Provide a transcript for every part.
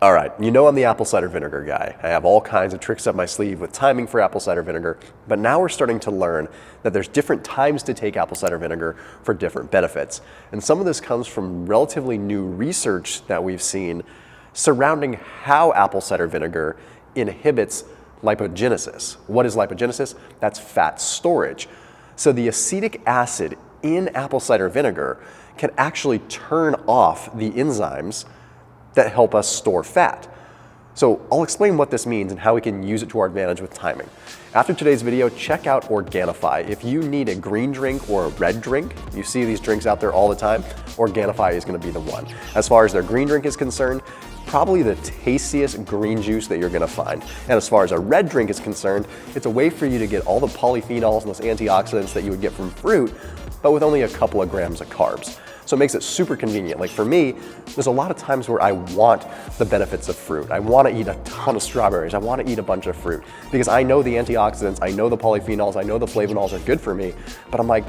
All right, you know I'm the apple cider vinegar guy. I have all kinds of tricks up my sleeve with timing for apple cider vinegar, but now we're starting to learn that there's different times to take apple cider vinegar for different benefits. And some of this comes from relatively new research that we've seen surrounding how apple cider vinegar inhibits lipogenesis. What is lipogenesis? That's fat storage. So the acetic acid in apple cider vinegar can actually turn off the enzymes that help us store fat. So I'll explain what this means and how we can use it to our advantage with timing. After today's video, check out Organifi. If you need a green drink or a red drink, you see these drinks out there all the time, Organifi is gonna be the one. As far as their green drink is concerned, probably the tastiest green juice that you're gonna find. And as far as a red drink is concerned, it's a way for you to get all the polyphenols and those antioxidants that you would get from fruit, but with only a couple of grams of carbs. So it makes it super convenient. Like for me, there's a lot of times where I want the benefits of fruit. I want to eat a ton of strawberries. I want to eat a bunch of fruit because I know the antioxidants, I know the polyphenols, I know the flavonols are good for me, but I'm like,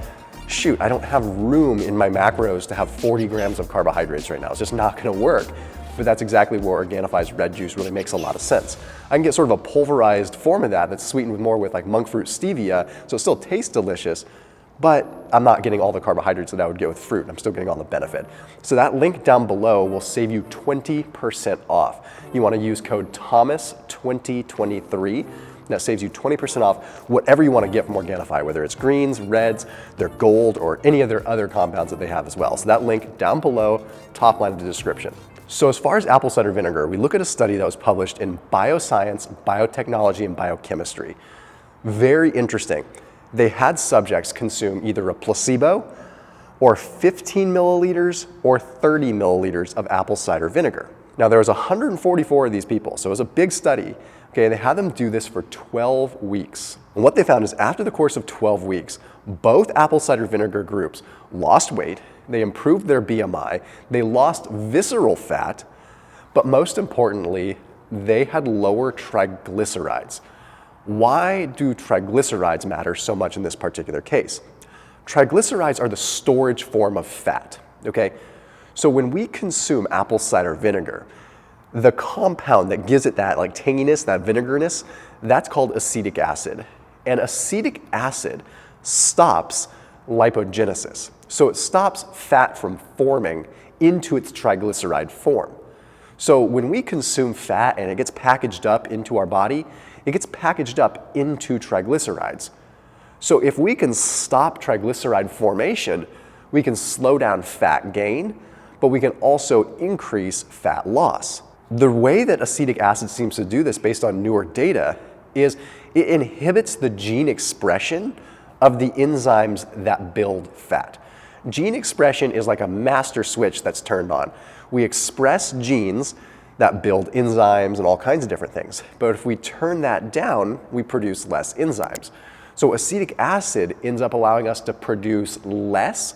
shoot, I don't have room in my macros to have 40 grams of carbohydrates right now. It's just not going to work. But that's exactly where Organifi's red juice really makes a lot of sense. I can get sort of a pulverized form of that that's sweetened with more with like monk fruit stevia, so it still tastes delicious, but I'm not getting all the carbohydrates that I would get with fruit. I'm still getting all the benefit. So that link down below will save you 20% off. You want to use code THOMAS2023. That saves you 20% off whatever you want to get from Organifi, whether it's greens, reds, their gold, or any of their other compounds that they have as well. So that link down below, top line of the description. So as far as apple cider vinegar, we look at a study that was published in Bioscience, Biotechnology, and Biochemistry. Very interesting. They had subjects consume either a placebo or 15 milliliters or 30 milliliters of apple cider vinegar. Now there was 144 of these people, so it was a big study. Okay, they had them do this for 12 weeks. And what they found is after the course of 12 weeks, both apple cider vinegar groups lost weight, they improved their BMI, they lost visceral fat, but most importantly, they had lower triglycerides. Why do triglycerides matter so much in this particular case? Triglycerides are the storage form of fat, okay? So when we consume apple cider vinegar, the compound that gives it that like tanginess, that vinegarness, that's called acetic acid. And acetic acid stops lipogenesis. So it stops fat from forming into its triglyceride form. So when we consume fat and it gets packaged up into our body, it gets packaged up into triglycerides. So if we can stop triglyceride formation, we can slow down fat gain, but we can also increase fat loss. The way that acetic acid seems to do this based on newer data is it inhibits the gene expression of the enzymes that build fat. Gene expression is like a master switch that's turned on. We express genes that build enzymes and all kinds of different things. But if we turn that down, we produce less enzymes. So acetic acid ends up allowing us to produce less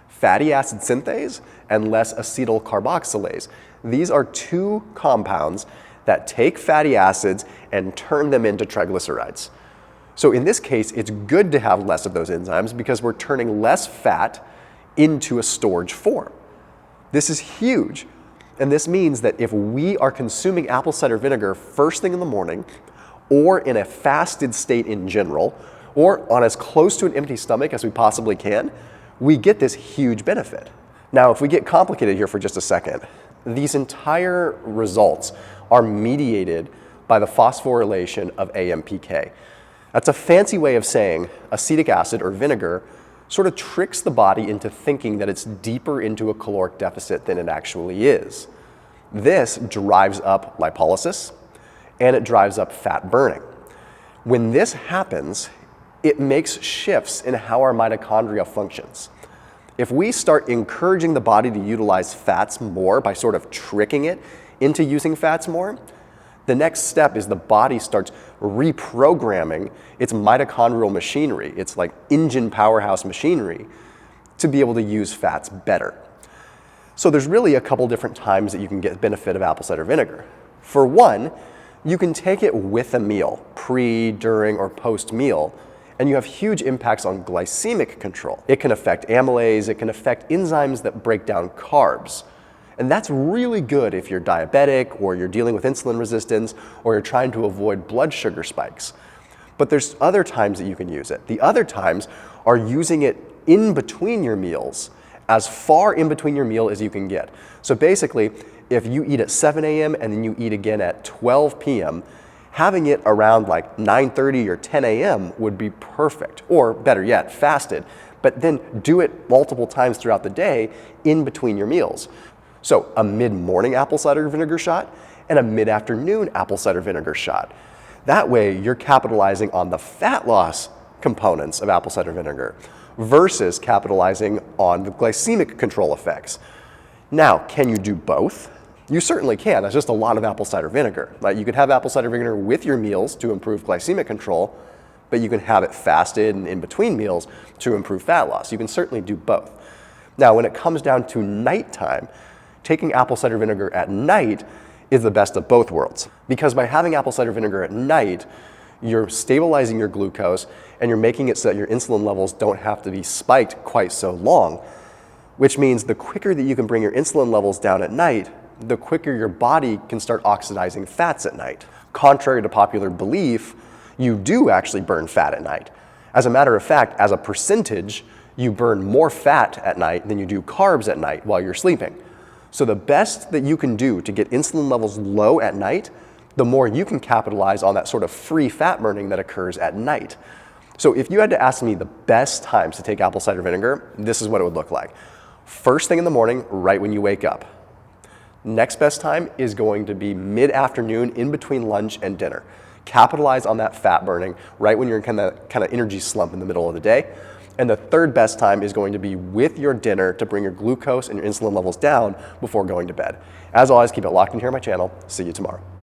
fatty acid synthase and less acetyl carboxylase. These are two compounds that take fatty acids and turn them into triglycerides. So in this case, it's good to have less of those enzymes because we're turning less fat into a storage form. This is huge. And this means that if we are consuming apple cider vinegar first thing in the morning, or in a fasted state in general, or on as close to an empty stomach as we possibly can, we get this huge benefit. Now, if we get complicated here for just a second, these entire results are mediated by the phosphorylation of AMPK. That's a fancy way of saying acetic acid or vinegar sort of tricks the body into thinking that it's deeper into a caloric deficit than it actually is. This drives up lipolysis and it drives up fat burning. When this happens, it makes shifts in how our mitochondria functions. If we start encouraging the body to utilize fats more by sort of tricking it into using fats more, the next step is the body starts reprogramming its mitochondrial machinery, its like engine powerhouse machinery, to be able to use fats better. So there's really a couple different times that you can get benefit of apple cider vinegar. For one, you can take it with a meal, pre, during, or post meal, and you have huge impacts on glycemic control. It can affect amylase, it can affect enzymes that break down carbs. And that's really good if you're diabetic or you're dealing with insulin resistance or you're trying to avoid blood sugar spikes. But there's other times that you can use it. The other times are using it in between your meals, as far in between your meal as you can get. So basically, if you eat at 7 a.m. and then you eat again at 12 p.m., having it around like 9:30 or 10 a.m. would be perfect, or better yet, fasted. But then do it multiple times throughout the day in between your meals. So a mid-morning apple cider vinegar shot and a mid-afternoon apple cider vinegar shot. That way you're capitalizing on the fat loss components of apple cider vinegar versus capitalizing on the glycemic control effects. Now, can you do both? You certainly can. That's just a lot of apple cider vinegar. Right? You could have apple cider vinegar with your meals to improve glycemic control, but you can have it fasted and in between meals to improve fat loss. You can certainly do both. Now, when it comes down to nighttime, taking apple cider vinegar at night is the best of both worlds. Because by having apple cider vinegar at night, you're stabilizing your glucose and you're making it so that your insulin levels don't have to be spiked quite so long, which means the quicker that you can bring your insulin levels down at night, the quicker your body can start oxidizing fats at night. Contrary to popular belief, you do actually burn fat at night. As a matter of fact, as a percentage, you burn more fat at night than you do carbs at night while you're sleeping. So the best that you can do to get insulin levels low at night, the more you can capitalize on that sort of free fat burning that occurs at night. So if you had to ask me the best times to take apple cider vinegar, this is what it would look like. First thing in the morning, right when you wake up. Next best time is going to be mid-afternoon in between lunch and dinner. Capitalize on that fat burning right when you're in kind of energy slump in the middle of the day. And the third best time is going to be with your dinner to bring your glucose and your insulin levels down before going to bed. As always, keep it locked in here on my channel. See you tomorrow.